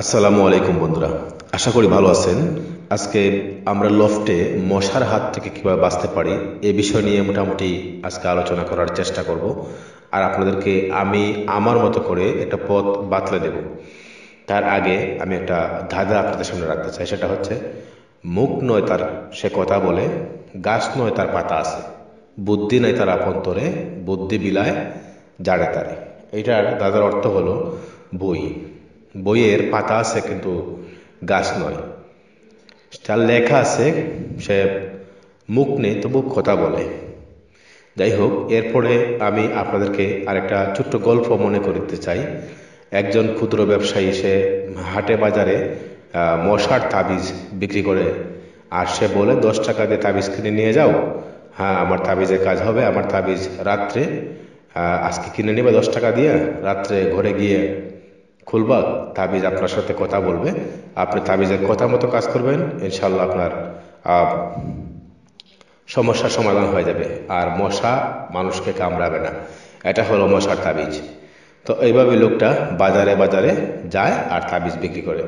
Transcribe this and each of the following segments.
আসসালামু আলাইকুম বন্ধুরা, আশা করি ভালো আছেন। আজকে আমরা লফটে মশার হাত থেকে কিভাবে বাঁচতে পারি এ বিষয় নিয়ে মোটামুটি আজকে আলোচনা করার চেষ্টা করব। আর আপনাদেরকে আমি আমার মতো করে একটা পথ বাতলে দেব। তার আগে আমি একটা ধাঁধা আপনাদের সামনে রাখতে চাই, সেটা হচ্ছে মুখ নয় তার সে কথা বলে, গাছ নয় তার পাতা আছে, বুদ্ধি নাই তার আপন্তরে, বুদ্ধি বিলায় জাড়ে তারে। এইটার ধাঁধার অর্থ হলো বই। বইয়ের পাতা আছে কিন্তু গাছ নয়, তার লেখা আছে, সে মুখ নেই তবু কথা বলে। যাই হোক, এরপরে আমি আপনাদেরকে আরেকটা ছোট্ট গল্প মনে করতে চাই। একজন ক্ষুদ্র ব্যবসায়ী, সে হাটে বাজারে মশার তাবিজ বিক্রি করে। আর সে বলে 10 টাকা দিয়ে তাবিজ কিনে নিয়ে যাও। হ্যাঁ, আমার তাবিজের কাজ হবে। আমার তাবিজ রাত্রে আজকে কিনে নেবে 10 টাকা দিয়ে, রাত্রে ঘরে গিয়ে খুলবা, তাবিজ আপনার সাথে কথা বলবে। আপনি তাবিজের কথা মতো কাজ করবেন, ইনশাল্লাহ আপনার আহ, সমস্যার সমাধান হয়ে যাবে। আর মশা মানুষকে কামড়াবে না। এটা হলো মশার তাবিজ। তো এইভাবে লোকটা বাজারে বাজারে যায় আর তাবিজ বিক্রি করে।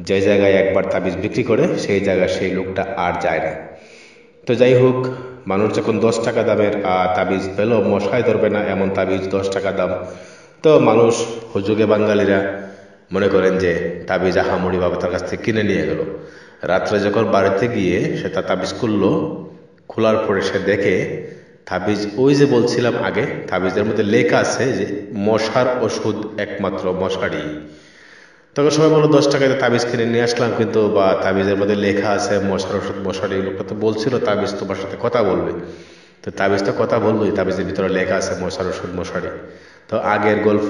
যে জায়গায় একবার তাবিজ বিক্রি করে সেই জায়গায় সেই লোকটা আর যায় না। তো যাই হোক, মানুষ যখন 10 টাকা দামের তাবিজ পেল, মশাই ধরবে না এমন তাবিজ, 10 টাকা দাম। তো মানুষ, হুজুগে বাঙালিরা মনে করেন যে তাবিজ আহামরি ভাবে তার কাছ থেকে কিনে নিয়ে গেল। রাত্রে যখন বাড়িতে গিয়ে সে তার তাবিজ খুললো, খোলার পরে সে দেখে তাবিজ, ওই যে বলছিলাম আগে, তাবিজের মধ্যে লেখা আছে যে মশার ওষুধ একমাত্র মশারি। তখন সবাই বললো 10 টাকাতে তাবিজ কিনে নিয়ে আসলাম, কিন্তু বা তাবিজের মধ্যে লেখা আছে মশার ওষুধ মশারি। লোকটা তো বলছিল তাবিজ তোমার সাথে কথা বলবে। তো তাবিজ তো কথা বলবোই, তাবিজের ভিতরে লেখা আছে মশার ওষুধ মশারি। তো আগের গল্প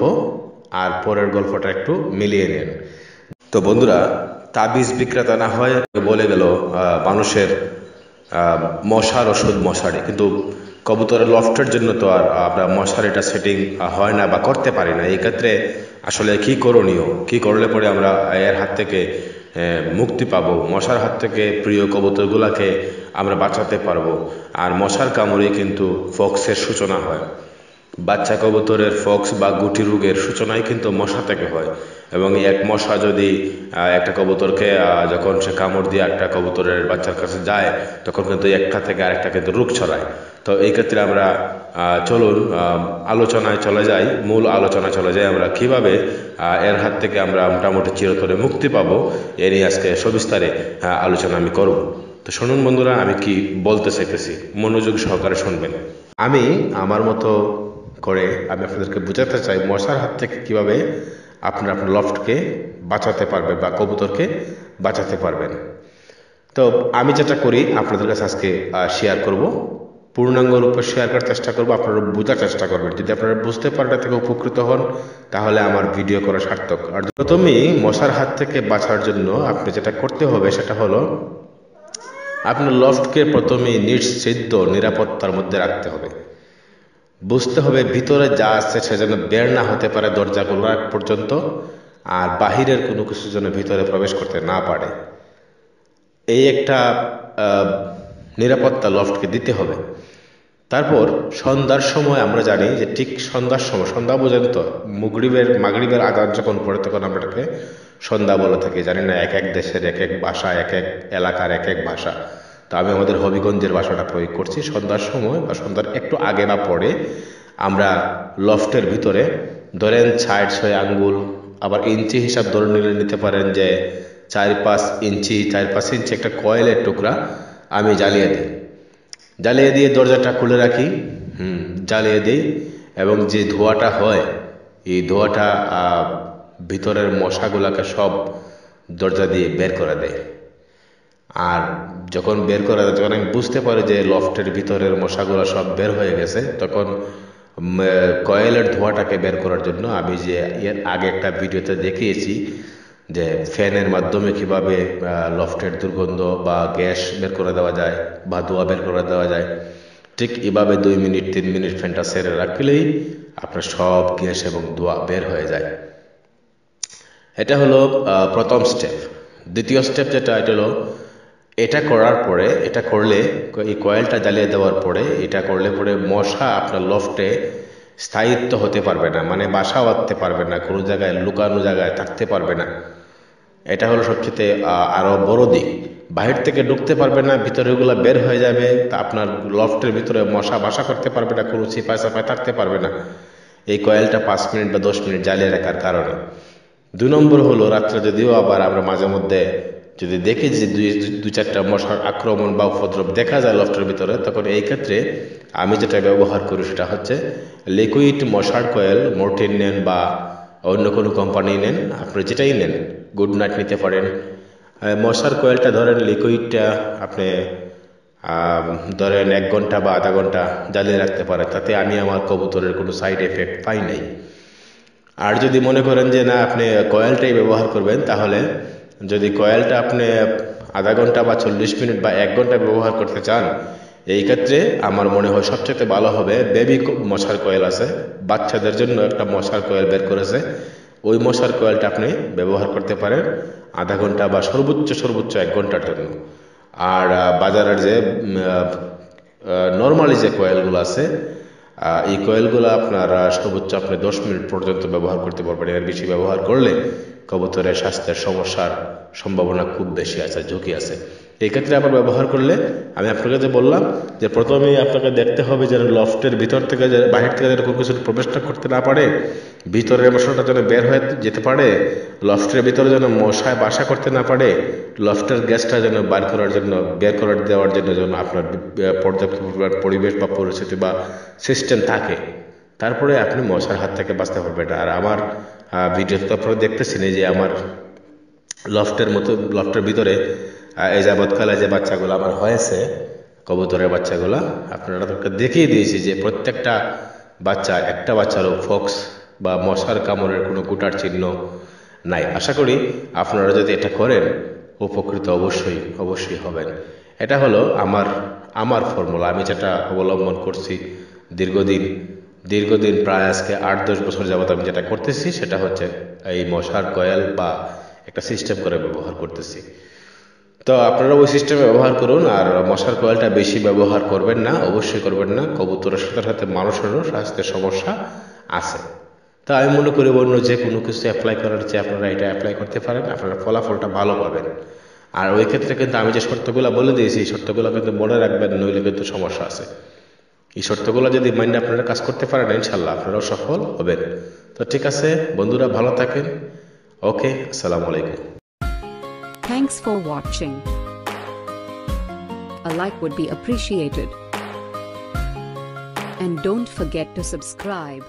আর পরের গল্পটা একটু মিলিয়ে নেন। তো বন্ধুরা, তাবিজ বিক্রেতা না হয় বলে গেল মানুষের আহ, মশার ওষুধ মশারি, কিন্তু কবুতরের লফটের জন্য তো আর আমরা মশারিটা সেটিং হয় না বা করতে পারি না। এই ক্ষেত্রে আসলে কি করণীয়, কি করলে পরে আমরা এর হাত থেকে মুক্তি পাবো, মশার হাত থেকে প্রিয় কবুতরগুলাকে আমরা বাঁচাতে পারবো। আর মশার কামড়ে কিন্তু ফক্সের সূচনা হয়। বাচ্চা কবুতরের ফক্স বা গুটি রোগের সূচনাই কিন্তু মশা থেকে হয়। এবং এই এক মশা যদি একটা কবুতরকে যখন সে কামড় দিয়ে একটা কবুতরের বাচ্চার কাছে যায়, তখন কিন্তু একটা থেকে আরেকটা কিন্তু রোগ ছড়ায়। তো এই ক্ষেত্রে আমরা চলুন আলোচনায় চলে যাই, মূল আলোচনায় চলে যাই, আমরা কিভাবে এর হাত থেকে আমরা মোটামুটি চিরতরে মুক্তি পাবো। এ নিয়ে আজকে সবিস্তারে আলোচনা আমি করব। তো শুনুন বন্ধুরা, আমি কি বলতে চাইতেছি, মনোযোগ সহকারে শুনবেন। আমি আমার মতো করে আমি আপনাদেরকে বোঝাতে চাই মশার হাত থেকে কিভাবে আপনার আপনার লফটকে বাঁচাতে পারবেন বা কবুতরকে বাঁচাতে পারবেন। তো আমি যেটা করি আপনাদের কাছে আজকে শেয়ার করব, পূর্ণাঙ্গ রূপে শেয়ার করার চেষ্টা করব। আপনারা বোঝার চেষ্টা করবেন, যদি আপনারা বুঝতে পারেন এটা থেকে উপকৃত হন, তাহলে আমার ভিডিও করা সার্থক। আর প্রথমেই মশার হাত থেকে বাঁচার জন্য আপনি যেটা করতে হবে সেটা হলো আপনার লফটকে প্রথমেই নিশ্চিদ্র নিরাপত্তার মধ্যে রাখতে হবে। বুঝতে হবে ভিতরে যা আছে সে যেন বের না হতে পারে দরজাগুলো আগ পর্যন্ত, আর বাহিরের কোনো কিছু যেন ভিতরে প্রবেশ করতে না পারে। এই একটা আহ, নিরাপত্তা লফটকে দিতে হবে। তারপর সন্ধ্যার সময় আমরা জানি যে ঠিক সন্ধ্যার সময়, সন্ধ্যা বোঝেন তো, মাগরিবের আজান যখন পড়ে তখন আমরা এটাকে সন্ধ্যা বলে থাকি। জানি না এক এক দেশের এক এক ভাষা, এক এক এলাকার এক এক ভাষা। তো আমি আমাদের হবিগঞ্জের ভাষাটা প্রয়োগ করছি। সন্ধ্যার সময় বা সন্ধ্যার একটু আগে বা পরে আমরা লফটের ভিতরে ধরেন 6.6 আঙ্গুল, আবার ইঞ্চি হিসাব ধরে নিতে পারেন যে 4-5 ইঞ্চি, 4-5 ইঞ্চি একটা কয়েলের টুকরা আমি জ্বালিয়ে দিয়ে দরজাটা খুলে রাখি। জ্বালিয়ে দিই, এবং যে ধোঁয়াটা হয় এই ধোঁয়াটা ভিতরের মশাগুলাকে সব দরজা দিয়ে বের করে দেয়। আর যখন বের করে দেয়, যখন আমি বুঝতে পারি যে লফটের ভিতরের মশাগুলো সব বের হয়ে গেছে, তখন কয়েলের ধোঁয়াটাকে বের করার জন্য আমি যে এর আগে একটা ভিডিওতে দেখিয়েছি যে ফ্যানের মাধ্যমে কিভাবে লফটের দুর্গন্ধ বা গ্যাস বের করে দেওয়া যায় বা ধোঁয়া বের করে দেওয়া যায়, ঠিক এভাবে 2 মিনিট 3 মিনিট ফ্যানটা সেরে রাখলেই আপনার সব গ্যাস এবং ধোঁয়া বের হয়ে যায়। এটা হলো প্রথম স্টেপ। দ্বিতীয় স্টেপ যেটা, এটা হলো এটা করার পরে, এটা করলে, এই কয়েলটা জ্বালিয়ে দেওয়ার পরে এটা করলে পরে মশা আপনার লফটে স্থায়িত্ব হতে পারবে না, মানে বাসা বাঁধতে পারবে না, কোনো জায়গায় লুকানো জায়গায় থাকতে পারবে না। এটা হলো সবচেয়ে আরো বড় দিক। বাহির থেকে ঢুকতে পারবে না, ভিতরেগুলো বের হয়ে যাবে, তা আপনার লফটের ভিতরে মশা বাসা করতে পারবে না, কোনো চিপায় চাপায় থাকতে পারবে না এই কয়েলটা 5 মিনিট বা 10 মিনিট জ্বালিয়ে রাখার কারণে। 2 নম্বর হলো রাত্রে যদিও আবার আমরা মাঝে মধ্যে যদি দেখি যে দুই চারটা মশার আক্রমণ বা উপদ্রব দেখা যায় লফটের ভিতরে, তখন এই ক্ষেত্রে আমি যেটা ব্যবহার করি সেটা হচ্ছে লিকুইড মশার কয়েল। মর্টিন নেন বা অন্য কোনো কোম্পানি নেন, আপনি যেটাই নেন, গুড নাইট নিতে পারেন। মশার কয়েলটা ধরেন লিকুইডটা আপনি ধরেন 1 ঘন্টা বা আধা ঘন্টা জ্বালিয়ে রাখতে পারেন, তাতে আমি আমার কবুতরের কোনো সাইড এফেক্ট পাই নাই। আর যদি মনে করেন যে না আপনি কয়েলটাই ব্যবহার করবেন, তাহলে যদি কয়েলটা আপনি আধা ঘন্টা বা 40 মিনিট বা 1 ঘন্টা ব্যবহার করতে চান, এই ক্ষেত্রে আমার মনে হয় সবচেয়ে ভালো হবে বেবি মশার কয়েল আছে, বাচ্চাদের জন্য একটা মশার কয়েল বের করেছে, ওই মশার কয়েলটা আপনি ব্যবহার করতে পারেন আধা ঘন্টা বা সর্বোচ্চ 1 ঘন্টার জন্য। আর বাজারের যে নর্মালি যে কয়েলগুলো আছে, এই কয়েলগুলো আপনার সর্বোচ্চ আপনি 10 মিনিট পর্যন্ত ব্যবহার করতে পারবেন। এর বেশি ব্যবহার করলে কবুতরের স্বাস্থ্যের সমস্যার সম্ভাবনা খুব বেশি আছে, ঝুঁকি আছে। এই ক্ষেত্রে আবার ব্যবহার করলে আমি আপনাকে যে বললাম যে প্রথমেই আপনাকে দেখতে হবে যেন লফটের ভিতর থেকে বাহির থেকে যেন কোনো কিছু প্রবেশটা করতে না পারে, ভিতরের মশাটা যেন বের হয়ে যেতে পারে, লফটের ভিতরে যেন মশায় বাসা করতে না পারে, লফটের গ্যাসটা যেন বের করে দেওয়ার জন্য যেন আপনার পর্যাপ্ত পরিবেশ বা পরিস্থিতি বা সিস্টেম থাকে, তারপরে আপনি মশার হাত থেকে বাঁচতে পারবেন। আর আমার ভিডিওতে তো আপনারা দেখতেছেন যে আমার লফটের ভিতরে এই যাবৎকালে যে বাচ্চাগুলো আমার হয়েছে, কবুতরের বাচ্চাগুলো আপনারা তোকে দেখিয়ে দিয়েছি যে প্রত্যেকটা বাচ্চা, একটা বাচ্চারও ফক্স বা মশার কামড়ের কোনো কুটার চিহ্ন নাই। আশা করি আপনারা যদি এটা করেন উপকৃত অবশ্যই হবেন। এটা হলো আমার ফর্মুলা, আমি যেটা অবলম্বন করছি দীর্ঘদিন প্রায় আজকে 8-10 বছর যাবত আমি যেটা করতেছি সেটা হচ্ছে এই মশার কয়েল বা একটা সিস্টেম করে ব্যবহার করতেছি। তো আপনারা ওই সিস্টেমে ব্যবহার করুন, আর মশার কয়েলটা বেশি ব্যবহার করবেন না, অবশ্যই করবেন না। কবুতরের সাথে সাথে মানুষেরও স্বাস্থ্যের সমস্যা আছে। তা আমি মনে করি অন্য যে কোনো কিছু অ্যাপ্লাই করার চেয়ে আপনারা এটা অ্যাপ্লাই করতে পারেন, আপনারা ফলাফলটা ভালো পাবেন। আর ওই ক্ষেত্রে কিন্তু আমি যে শর্তগুলো বলে দিয়েছি এই শর্তগুলো কিন্তু মনে রাখবেন, নইলে কিন্তু সমস্যা আছে। এই শর্তগুলো যদি মাইন্ডে আপনারা কাজ করতে পারেন, ইনশাল্লাহ আপনারাও সফল হবেন। তো ঠিক আছে বন্ধুরা, ভালো থাকেন। ওকে, আসসালামু আলাইকুম। Thanks for watching. A like would be appreciated. And don't forget to subscribe.